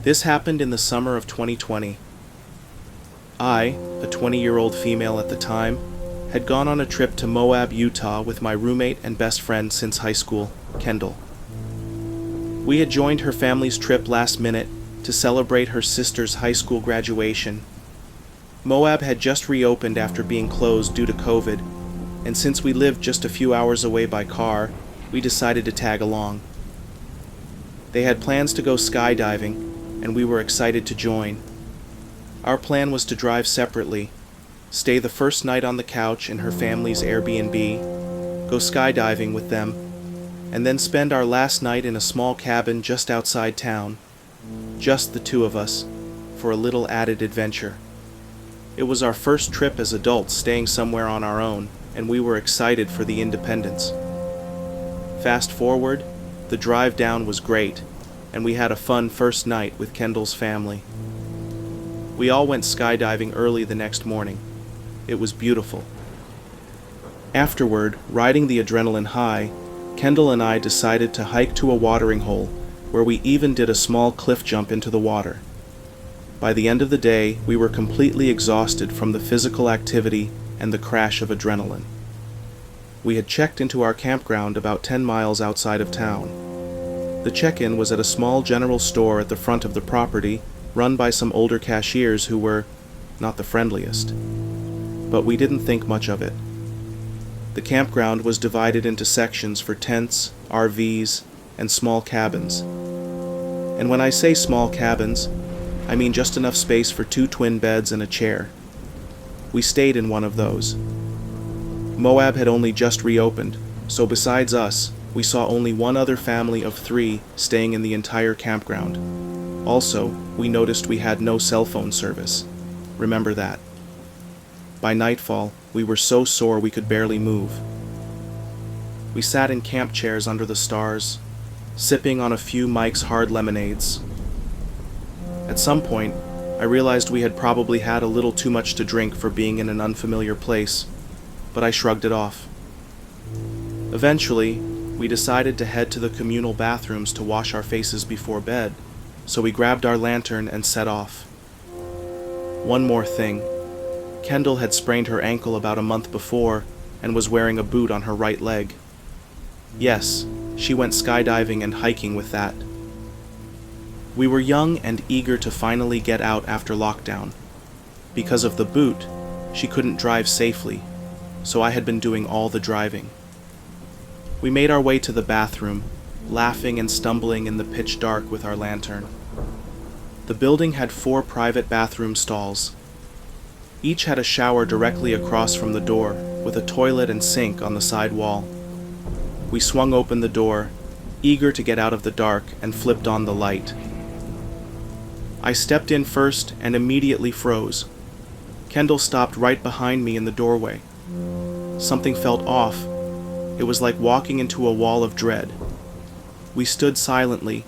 This happened in the summer of 2020. I, a 20-year-old female at the time, had gone on a trip to Moab, Utah with my roommate and best friend since high school, Kendall. We had joined her family's trip last minute to celebrate her sister's high school graduation. Moab had just reopened after being closed due to COVID, and since we lived just a few hours away by car, we decided to tag along. They had plans to go skydiving, and we were excited to join. Our plan was to drive separately, stay the first night on the couch in her family's Airbnb, go skydiving with them, and then spend our last night in a small cabin just outside town, just the two of us, for a little added adventure. It was our first trip as adults staying somewhere on our own, and we were excited for the independence. Fast forward, the drive down was great, and we had a fun first night with Kendall's family. We all went skydiving early the next morning. It was beautiful. Afterward, riding the adrenaline high, Kendall and I decided to hike to a watering hole where we even did a small cliff jump into the water. By the end of the day, we were completely exhausted from the physical activity and the crash of adrenaline. We had checked into our campground about 10 miles outside of town. The check-in was at a small general store at the front of the property, run by some older cashiers who were not the friendliest. But we didn't think much of it. The campground was divided into sections for tents, RVs, and small cabins. And when I say small cabins, I mean just enough space for 2 twin beds and a chair. We stayed in one of those. Moab had only just reopened, so besides us, we saw only one other family of 3 staying in the entire campground. Also, we noticed we had no cell phone service. Remember that. By nightfall, we were so sore we could barely move. We sat in camp chairs under the stars, sipping on a few Mike's hard lemonades. At some point, I realized we had probably had a little too much to drink for being in an unfamiliar place, but I shrugged it off. Eventually, we decided to head to the communal bathrooms to wash our faces before bed, so we grabbed our lantern and set off. One more thing. Kendall had sprained her ankle about a month before and was wearing a boot on her right leg. Yes, she went skydiving and hiking with that. We were young and eager to finally get out after lockdown. Because of the boot, she couldn't drive safely, so I had been doing all the driving. We made our way to the bathroom, laughing and stumbling in the pitch dark with our lantern. The building had 4 private bathroom stalls. Each had a shower directly across from the door, with a toilet and sink on the side wall. We swung open the door, eager to get out of the dark, and flipped on the light. I stepped in first and immediately froze. Kendall stopped right behind me in the doorway. Something felt off. It was like walking into a wall of dread. We stood silently,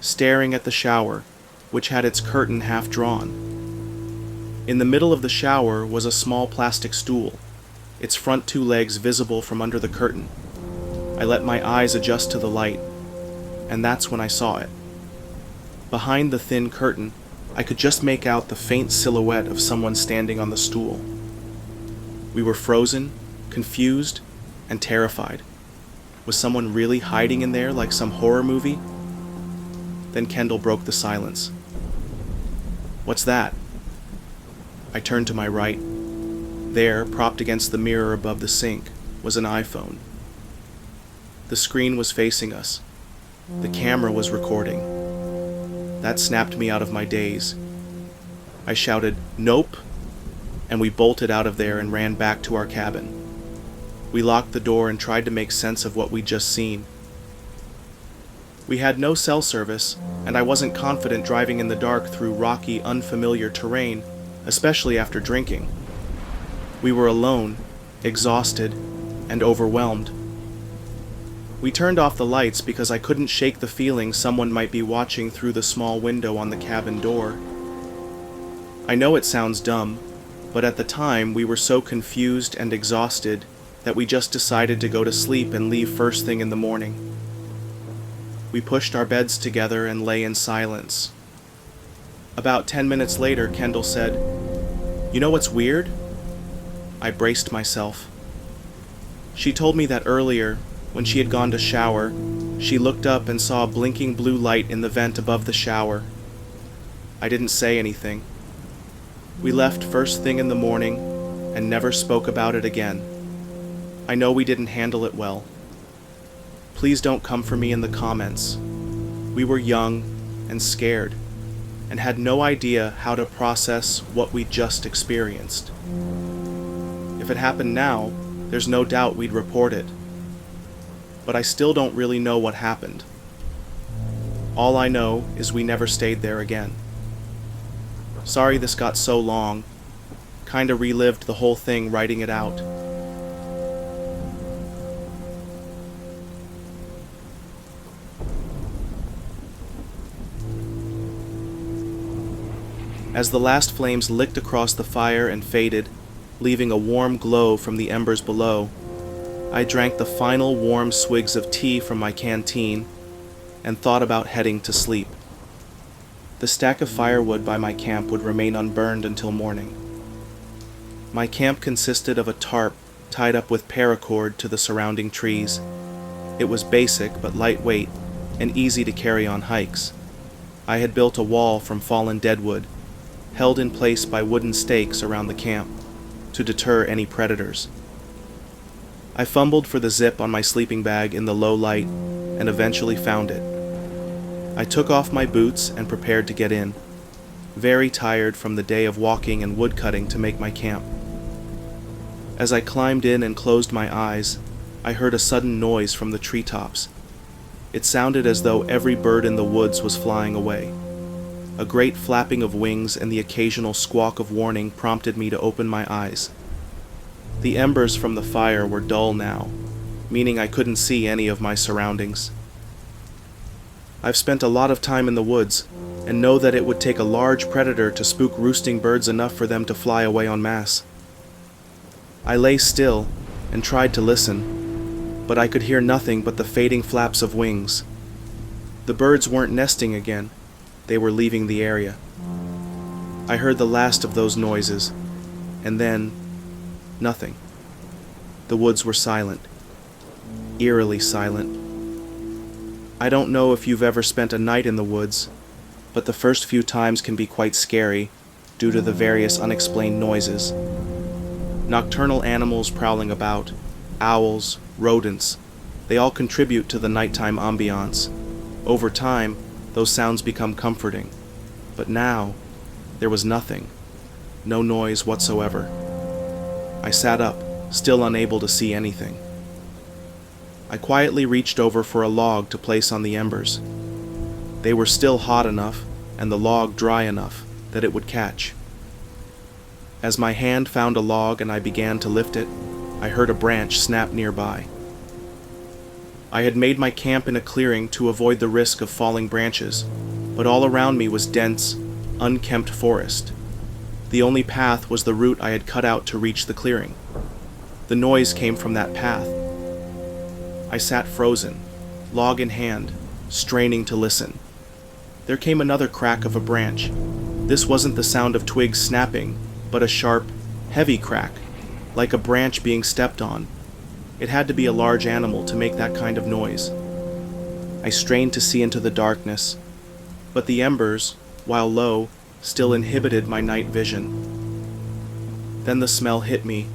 staring at the shower, which had its curtain half drawn. In the middle of the shower was a small plastic stool, its front 2 legs visible from under the curtain. I let my eyes adjust to the light, and that's when I saw it. Behind the thin curtain, I could just make out the faint silhouette of someone standing on the stool. We were frozen, confused, and terrified. Was someone really hiding in there like some horror movie? Then Kendall broke the silence. "What's that?" I turned to my right. There, propped against the mirror above the sink, was an iPhone. The screen was facing us. The camera was recording. That snapped me out of my daze. I shouted, "Nope!" and we bolted out of there and ran back to our cabin. We locked the door and tried to make sense of what we'd just seen. We had no cell service, and I wasn't confident driving in the dark through rocky, unfamiliar terrain, especially after drinking. We were alone, exhausted, and overwhelmed. We turned off the lights because I couldn't shake the feeling someone might be watching through the small window on the cabin door. I know it sounds dumb, but at the time we were so confused and exhausted that we just decided to go to sleep and leave first thing in the morning. We pushed our beds together and lay in silence. About 10 minutes later, Kendall said, "You know what's weird?" I braced myself. She told me that earlier, when she had gone to shower, she looked up and saw a blinking blue light in the vent above the shower. I didn't say anything. We left first thing in the morning and never spoke about it again. I know we didn't handle it well. Please don't come for me in the comments. We were young and scared and had no idea how to process what we just experienced. If it happened now, there's no doubt we'd report it. But I still don't really know what happened. All I know is we never stayed there again. Sorry this got so long. Kinda relived the whole thing writing it out. As the last flames licked across the fire and faded, leaving a warm glow from the embers below, I drank the final warm swigs of tea from my canteen and thought about heading to sleep. The stack of firewood by my camp would remain unburned until morning. My camp consisted of a tarp tied up with paracord to the surrounding trees. It was basic but lightweight and easy to carry on hikes. I had built a wall from fallen deadwood, held in place by wooden stakes around the camp, to deter any predators. I fumbled for the zip on my sleeping bag in the low light and eventually found it. I took off my boots and prepared to get in, very tired from the day of walking and woodcutting to make my camp. As I climbed in and closed my eyes, I heard a sudden noise from the treetops. It sounded as though every bird in the woods was flying away. A great flapping of wings and the occasional squawk of warning prompted me to open my eyes. The embers from the fire were dull now, meaning I couldn't see any of my surroundings. I've spent a lot of time in the woods, and know that it would take a large predator to spook roosting birds enough for them to fly away en masse. I lay still and tried to listen, but I could hear nothing but the fading flaps of wings. The birds weren't nesting again. They were leaving the area. I heard the last of those noises, and then nothing. The woods were silent, eerily silent. I don't know if you've ever spent a night in the woods, but the first few times can be quite scary due to the various unexplained noises. Nocturnal animals prowling about, owls, rodents, they all contribute to the nighttime ambiance. Over time, those sounds become comforting. But now, there was nothing. No noise whatsoever. I sat up, still unable to see anything. I quietly reached over for a log to place on the embers. They were still hot enough, and the log dry enough, that it would catch. As my hand found a log and I began to lift it, I heard a branch snap nearby. I had made my camp in a clearing to avoid the risk of falling branches, but all around me was dense, unkempt forest. The only path was the route I had cut out to reach the clearing. The noise came from that path. I sat frozen, log in hand, straining to listen. There came another crack of a branch. This wasn't the sound of twigs snapping, but a sharp, heavy crack, like a branch being stepped on. It had to be a large animal to make that kind of noise. I strained to see into the darkness, but the embers, while low, still inhibited my night vision. Then the smell hit me,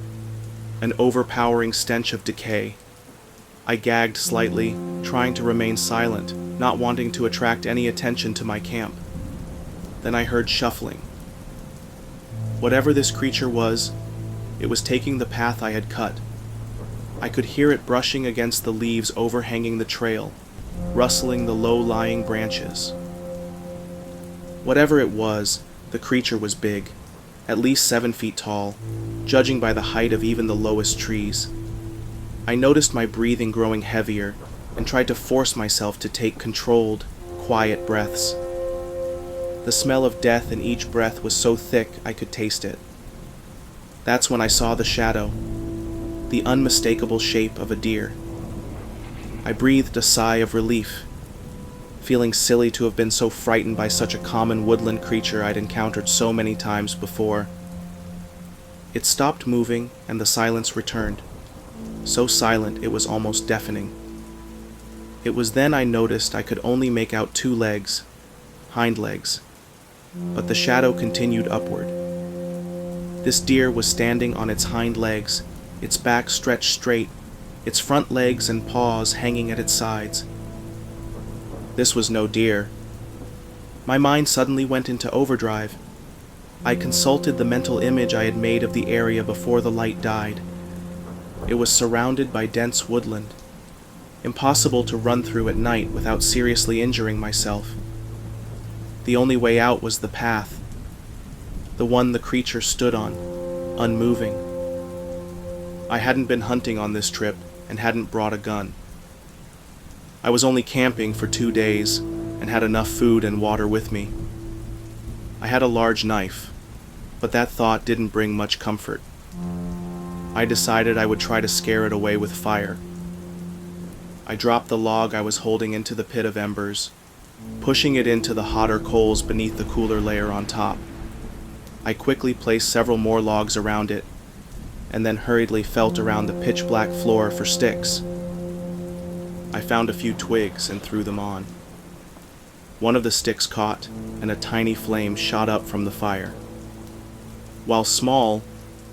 an overpowering stench of decay. I gagged slightly, trying to remain silent, not wanting to attract any attention to my camp. Then I heard shuffling. Whatever this creature was, it was taking the path I had cut. I could hear it brushing against the leaves overhanging the trail, rustling the low-lying branches. Whatever it was, the creature was big, at least 7 feet tall, judging by the height of even the lowest trees. I noticed my breathing growing heavier and tried to force myself to take controlled, quiet breaths. The smell of death in each breath was so thick I could taste it. That's when I saw the shadow, the unmistakable shape of a deer. I breathed a sigh of relief. feeling silly to have been so frightened by such a common woodland creature I'd encountered so many times before. It stopped moving and the silence returned, so silent it was almost deafening. It was then I noticed I could only make out 2 legs, hind legs, but the shadow continued upward. This deer was standing on its hind legs, its back stretched straight, its front legs and paws hanging at its sides. This was no deer. My mind suddenly went into overdrive. I consulted the mental image I had made of the area before the light died. It was surrounded by dense woodland, impossible to run through at night without seriously injuring myself. The only way out was the path, the one the creature stood on, unmoving. I hadn't been hunting on this trip and hadn't brought a gun. I was only camping for 2 days and had enough food and water with me. I had a large knife, but that thought didn't bring much comfort. I decided I would try to scare it away with fire. I dropped the log I was holding into the pit of embers, pushing it into the hotter coals beneath the cooler layer on top. I quickly placed several more logs around it, and then hurriedly felt around the pitch-black floor for sticks. I found a few twigs and threw them on. One of the sticks caught, and a tiny flame shot up from the fire. While small,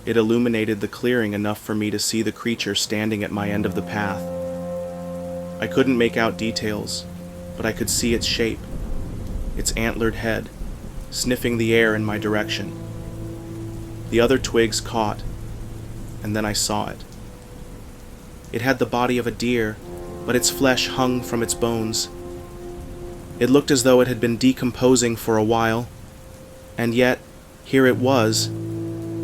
it illuminated the clearing enough for me to see the creature standing at my end of the path. I couldn't make out details, but I could see its shape, its antlered head, sniffing the air in my direction. The other twigs caught, and then I saw it. It had the body of a deer, but its flesh hung from its bones. It looked as though it had been decomposing for a while, and yet, here it was,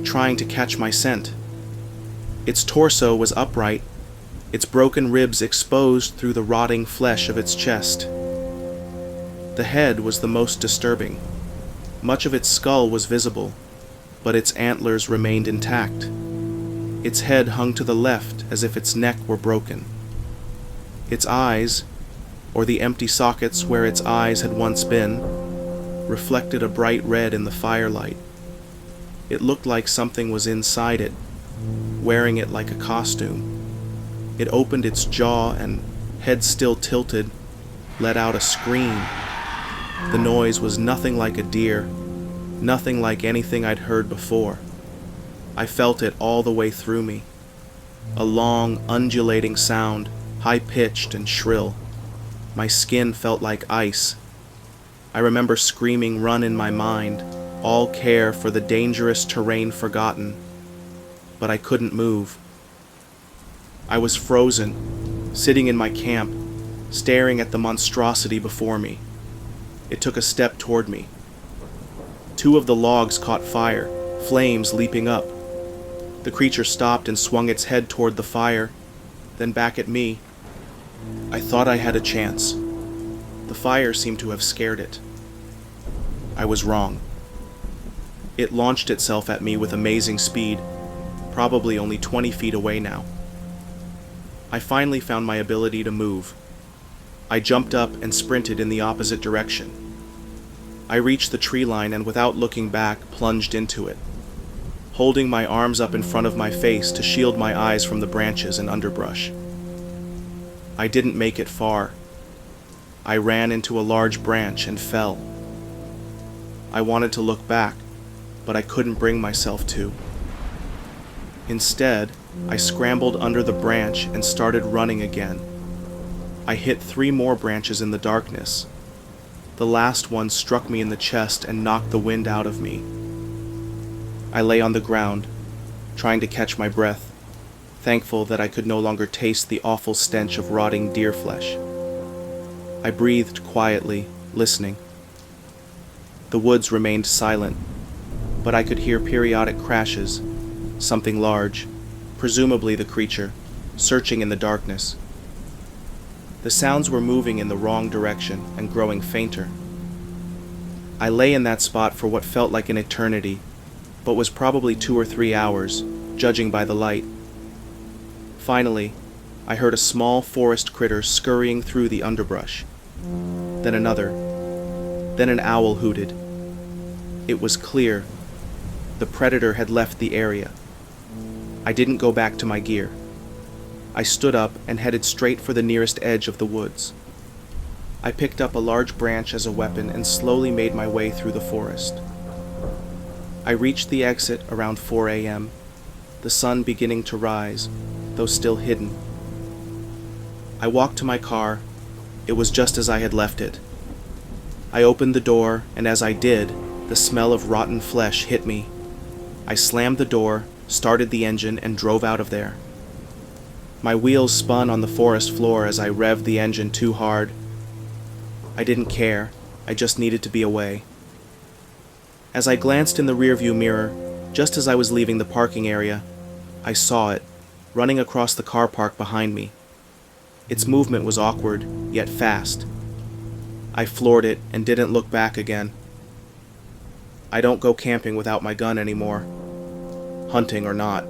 trying to catch my scent. Its torso was upright, its broken ribs exposed through the rotting flesh of its chest. The head was the most disturbing. Much of its skull was visible, but its antlers remained intact. Its head hung to the left as if its neck were broken. Its eyes, or the empty sockets where its eyes had once been, reflected a bright red in the firelight. It looked like something was inside it, wearing it like a costume. It opened its jaw and, head still tilted, let out a scream. The noise was nothing like a deer, nothing like anything I'd heard before. I felt it all the way through me. A long, undulating sound, high-pitched and shrill. My skin felt like ice. I remember screaming "run" in my mind, all care for the dangerous terrain forgotten, but I couldn't move. I was frozen, sitting in my camp, staring at the monstrosity before me. It took a step toward me. 2 of the logs caught fire, flames leaping up. The creature stopped and swung its head toward the fire, then back at me. I thought I had a chance. The fire seemed to have scared it. I was wrong. It launched itself at me with amazing speed, probably only 20 feet away now. I finally found my ability to move. I jumped up and sprinted in the opposite direction. I reached the tree line and without looking back, plunged into it, holding my arms up in front of my face to shield my eyes from the branches and underbrush. I didn't make it far. I ran into a large branch and fell. I wanted to look back, but I couldn't bring myself to. Instead, I scrambled under the branch and started running again. I hit 3 more branches in the darkness. The last one struck me in the chest and knocked the wind out of me. I lay on the ground, trying to catch my breath, thankful that I could no longer taste the awful stench of rotting deer flesh. I breathed quietly, listening. The woods remained silent, but I could hear periodic crashes, something large, presumably the creature, searching in the darkness. The sounds were moving in the wrong direction and growing fainter. I lay in that spot for what felt like an eternity, but was probably 2 or 3 hours, judging by the light. Finally, I heard a small forest critter scurrying through the underbrush. Then then another. Then an owl hooted. It was clear. The predator had left the area. I didn't go back to my gear. I stood up and headed straight for the nearest edge of the woods. I picked up a large branch as a weapon and slowly made my way through the forest. I reached the exit around 4 a.m., the sun beginning to rise, though still hidden. I walked to my car. It was just as I had left it. I opened the door, and as I did, the smell of rotten flesh hit me. I slammed the door, started the engine, and drove out of there. My wheels spun on the forest floor as I revved the engine too hard. I didn't care. I just needed to be away. As I glanced in the rearview mirror, just as I was leaving the parking area, I saw it, running across the car park behind me. Its movement was awkward, yet fast. I floored it and didn't look back again. I don't go camping without my gun anymore, hunting or not.